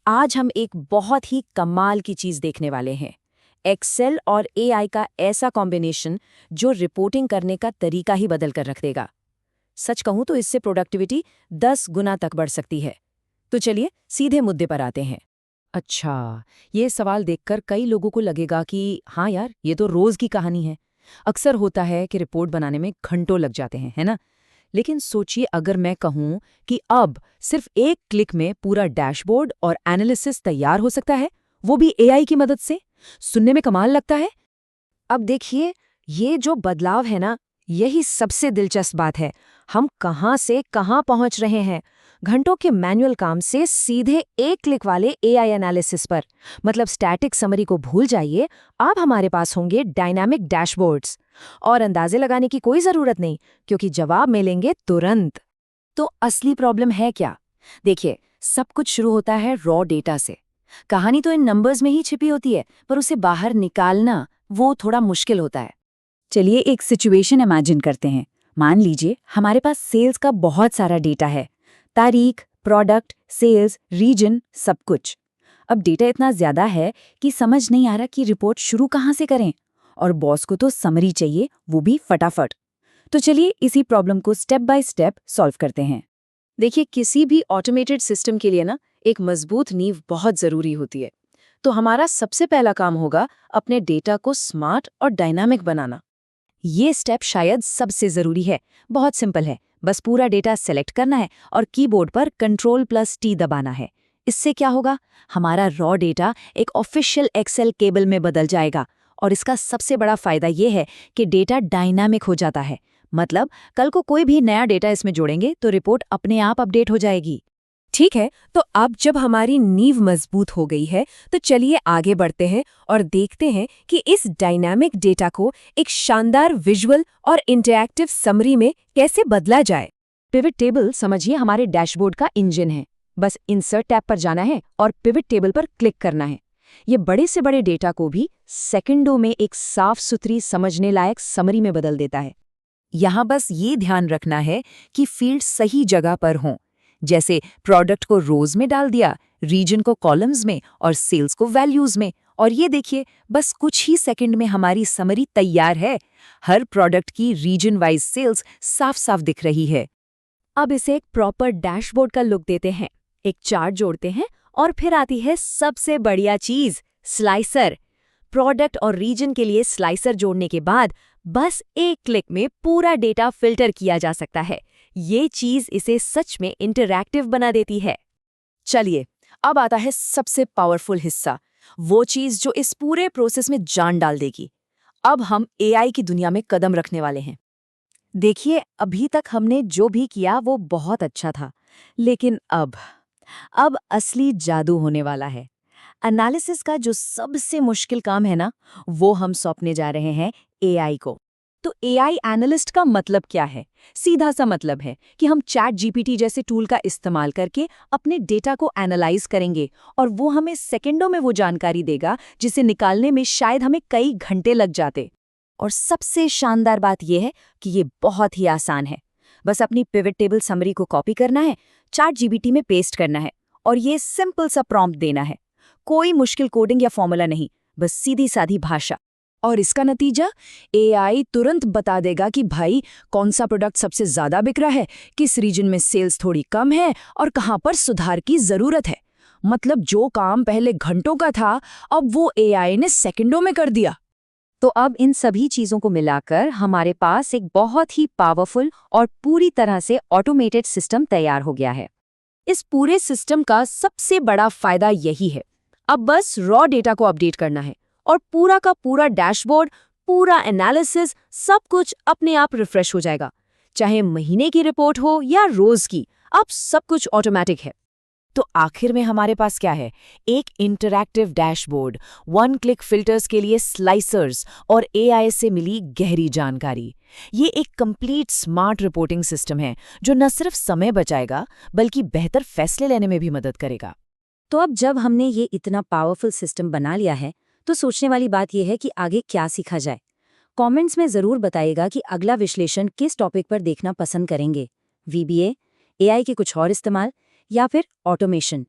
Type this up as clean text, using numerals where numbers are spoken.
आज हम एक बहुत ही कमाल की चीज देखने वाले हैं। एक्सेल और एआई का ऐसा कॉम्बिनेशन जो रिपोर्टिंग करने का तरीका ही बदल कर रख देगा। सच कहूं तो इससे प्रोडक्टिविटी 10 गुना तक बढ़ सकती है। तो चलिए सीधे मुद्दे पर आते हैं। अच्छा, ये सवाल देखकर कई लोगों को लगेगा कि हाँ यार, ये तो रोज की कहानी है। अक्सर होता है कि रिपोर्ट बनाने में घंटों लग जाते हैं, है ना? लेकिन सोचिए, अगर मैं कहूं कि अब सिर्फ एक क्लिक में पूरा डैशबोर्ड और एनालिसिस तैयार हो सकता है, वो भी एआई की मदद से। सुनने में कमाल लगता है। अब देखिए, ये जो बदलाव है ना, यही सबसे दिलचस्प बात है। हम कहां से कहां पहुंच रहे हैं, घंटों के मैनुअल काम से सीधे एक क्लिक वाले एआई एनालिसिस पर। मतलब स्टैटिक समरी को भूल जाइए, अब हमारे पास होंगे डायनामिक डैशबोर्ड्स। और अंदाजे लगाने की कोई जरूरत नहीं, क्योंकि जवाब मिलेंगे तुरंत। तो असली प्रॉब्लम है क्या? देखिए, सब कुछ शुरू होता है रॉ डेटा से। कहानी तो इन नंबर्स में ही छिपी होती है, पर उसे बाहर निकालना वो थोड़ा मुश्किल होता है। चलिए एक सिचुएशन इमेजिन करते हैं। मान लीजिए हमारे पास सेल्स का बहुत सारा डेटा है। तारीख, प्रोडक्ट, सेल्स, रीजन, सब कुछ। अब डेटा इतना ज्यादा है कि समझ नहीं आ रहा कि रिपोर्ट शुरू कहाँ से करें। और बॉस को तो समरी चाहिए, वो भी फटाफट। तो चलिए इसी प्रॉब्लम को स्टेप बाय स्टेप सॉल्व करते हैं। देखिए, किसी भी ऑटोमेटेड सिस्टम के लिए ना एक मजबूत नींव बहुत जरूरी होती है। तो हमारा सबसे पहला काम होगा अपने डेटा को स्मार्ट और डायनामिक बनाना। ये स्टेप शायद सबसे जरूरी है। बहुत सिंपल है, बस पूरा डेटा सेलेक्ट करना है और कीबोर्ड पर Ctrl+T दबाना है। इससे क्या होगा, हमारा रॉ डेटा एक ऑफिशियल एक्सेल केबल में बदल जाएगा। और इसका सबसे बड़ा फायदा ये है कि डेटा डायनामिक हो जाता है। मतलब कल को कोई भी नया डेटा इसमें जोड़ेंगे तो रिपोर्ट अपने आप अपडेट हो जाएगी। ठीक है, तो अब जब हमारी नींव मजबूत हो गई है, तो चलिए आगे बढ़ते हैं और देखते हैं कि इस डायनामिक डेटा को एक शानदार विजुअल और इंटरैक्टिव समरी में कैसे बदला जाए। पिवट टेबल समझिए हमारे डैशबोर्ड का इंजन है। बस इंसर्ट टैब पर जाना है और पिवट टेबल पर क्लिक करना है। ये बड़े से बड़े डेटा को भी सेकंडों में एक साफ सुथरी समझने लायक समरी में बदल देता है। यहाँ बस ये ध्यान रखना है कि फील्ड सही जगह पर हों। जैसे प्रोडक्ट को रोज में डाल दिया, रीजन को कॉलम्स में और सेल्स को वैल्यूज में। और ये देखिए, बस कुछ ही सेकंड में हमारी समरी तैयार है। हर प्रोडक्ट की रीजन वाइज सेल्स साफ साफ दिख रही है। अब इसे एक प्रॉपर डैशबोर्ड का लुक देते हैं। एक चार्ट जोड़ते हैं और फिर आती है सबसे बढ़िया चीज, स्लाइसर। प्रोडक्ट और रीजन के लिए स्लाइसर जोड़ने के बाद बस एक क्लिक में पूरा डेटा फिल्टर किया जा सकता है। ये चीज इसे सच में इंटरैक्टिव बना देती है। चलिए, अब आता है सबसे पावरफुल हिस्सा, वो चीज जो इस पूरे प्रोसेस में जान डाल देगी। अब हम एआई की दुनिया में कदम रखने वाले हैं। देखिए, अभी तक हमने जो भी किया वो बहुत अच्छा था, लेकिन अब असली जादू होने वाला है। एनालिसिस का जो सबसे मुश्किल काम है ना, वो हम सौंपने जा रहे हैं एआई को। तो एआई एनालिस्ट का मतलब क्या है? सीधा सा मतलब है कि हम चैट जीपीटी जैसे टूल का इस्तेमाल करके अपने डेटा को एनालाइज करेंगे और वो हमें सेकंडों में वो जानकारी देगा जिसे निकालने में शायद हमें कई घंटे लग जाते। और सबसे शानदार बात यह है कि ये बहुत ही आसान है। बस अपनी पिवट टेबल समरी को कॉपी करना है, चैट जीपीटी में पेस्ट करना है और ये सिंपल सा प्रॉम्प्ट देना है। कोई मुश्किल कोडिंग या फॉर्मूला नहीं, बस सीधी साधी भाषा। और इसका नतीजा, एआई तुरंत बता देगा कि भाई कौन सा प्रोडक्ट सबसे ज्यादा बिक रहा है, किस रीजन में सेल्स थोड़ी कम है और कहां पर सुधार की जरूरत है। मतलब जो काम पहले घंटों का था, अब वो एआई ने सेकंडों में कर दिया। तो अब इन सभी चीजों को मिलाकर हमारे पास एक बहुत ही पावरफुल और पूरी तरह से ऑटोमेटेड सिस्टम तैयार हो गया है। इस पूरे सिस्टम का सबसे बड़ा फायदा यही है, अब बस रॉ डेटा को अपडेट करना है और पूरा का पूरा डैशबोर्ड, पूरा एनालिसिस, सब कुछ अपने आप रिफ्रेश हो जाएगा। चाहे महीने की रिपोर्ट हो या रोज की, अब सब कुछ ऑटोमेटिक है। तो आखिर में हमारे पास क्या है? एक interactive dashboard, one click filters के लिए स्लाइसर्स और एआई से मिली गहरी जानकारी। ये एक कंप्लीट स्मार्ट रिपोर्टिंग सिस्टम है जो न सिर्फ समय बचाएगा बल्कि बेहतर फैसले लेने में भी मदद करेगा। तो अब जब हमने ये इतना पावरफुल सिस्टम बना लिया है, तो सोचने वाली बात यह है कि आगे क्या सीखा जाए। कमेंट्स में जरूर बताइएगा कि अगला विश्लेषण किस टॉपिक पर देखना पसंद करेंगे। वीबीए, एआई के कुछ और इस्तेमाल या फिर ऑटोमेशन।